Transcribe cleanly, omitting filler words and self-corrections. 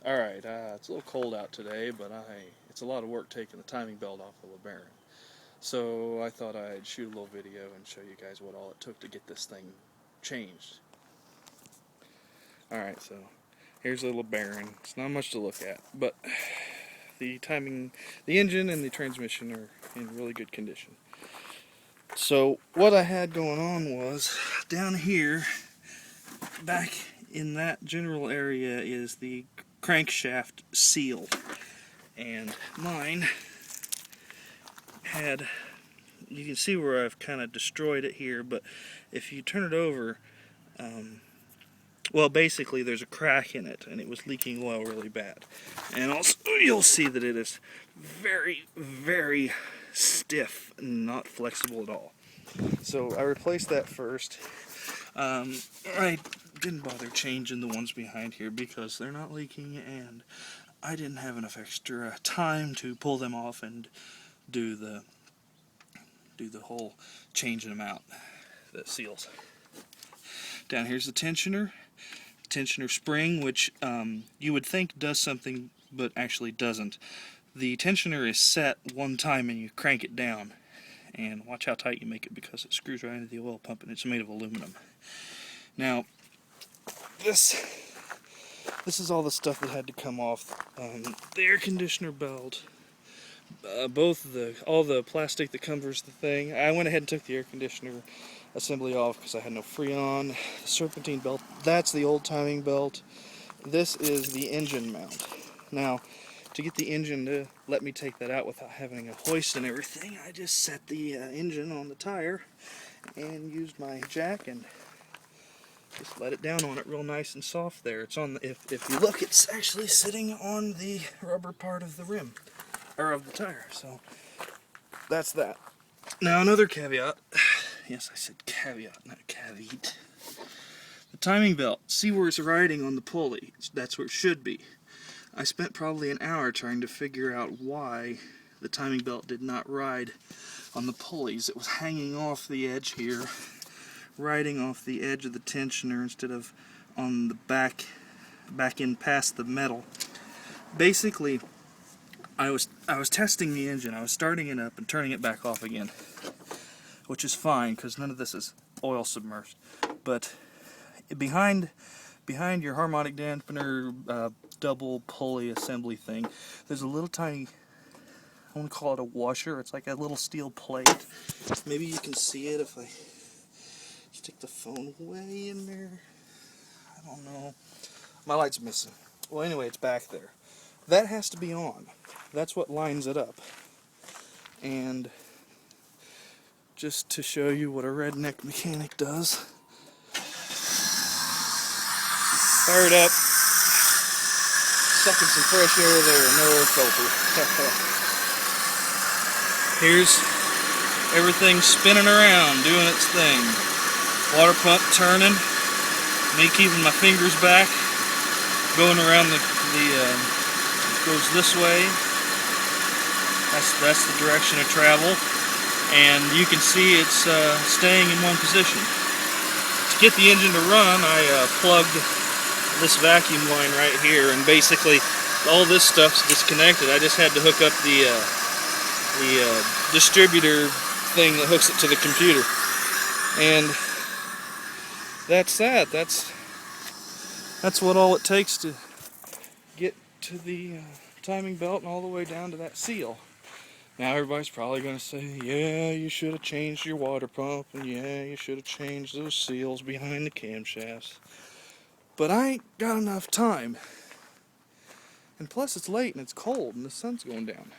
Alright, it's a little cold out today, but it's a lot of work taking the timing belt off of the bearing. So I thought I'd shoot a little video and show you guys what all it took to get this thing changed. Alright, so here's a little bearing. It's not much to look at, but the engine and the transmission are in really good condition. So what I had going on was, down here, back in that general area is the Crankshaft Seal, and mine had, you can see where I've kind of destroyed it here, but if you turn it over, well, basically there's a crack in it and it was leaking oil really bad. And also you'll see that it is very, very stiff and not flexible at all. So I replaced that first. I didn't bother changing the ones behind here because they're not leaking, and I didn't have enough extra time to pull them off and do the whole changing them out, the seals. Down here's the tensioner spring, which you would think does something but actually doesn't. The tensioner is set one time and you crank it down, and watch how tight you make it because it screws right into the oil pump, and it's made of aluminum. Now this is all the stuff that had to come off. The air conditioner belt, all the plastic that covers the thing. I went ahead and took the air conditioner assembly off because I had no Freon. The serpentine belt, that's the old timing belt. This is the engine mount. Now, to get the engine to let me take that out without having a hoist and everything, I just set the engine on the tire and used my jack and just let it down on it real nice and soft there. It's on the, if you look, it's actually sitting on the rubber part of the rim, or of the tire. So that's that. Now another caveat. Yes, I said caveat, not caveat. The timing belt. See where it's riding on the pulley? That's where it should be. I spent probably an hour trying to figure out why the timing belt did not ride on the pulleys. It was hanging off the edge here, riding off the edge of the tensioner instead of on the back in past the metal. Basically, I was testing the engine. I was starting it up and turning it back off again, which is fine because none of this is oil submerged. But behind your harmonic dampener double pulley assembly thing, there's a little tiny, I want to call it a washer. It's like a little steel plate. Maybe you can see it if I stick the phone way in there. I don't know. My light's missing. Well, anyway, it's back there. That has to be on. That's what lines it up. And just to show you what a redneck mechanic does, fire it up, sucking some fresh air there, no filter. Here's everything spinning around, doing its thing. Water pump turning, me keeping my fingers back, going around goes this way. That's the direction of travel, and you can see it's staying in one position. To get the engine to run, I plugged this vacuum line right here, and basically all this stuff's disconnected. I just had to hook up the distributor thing that hooks it to the computer, and that's that. That's what all it takes to get to the timing belt and all the way down to that seal. Now everybody's probably going to say, yeah, you should have changed your water pump, and yeah, you should have changed those seals behind the camshafts. But I ain't got enough time. And plus it's late and it's cold and the sun's going down.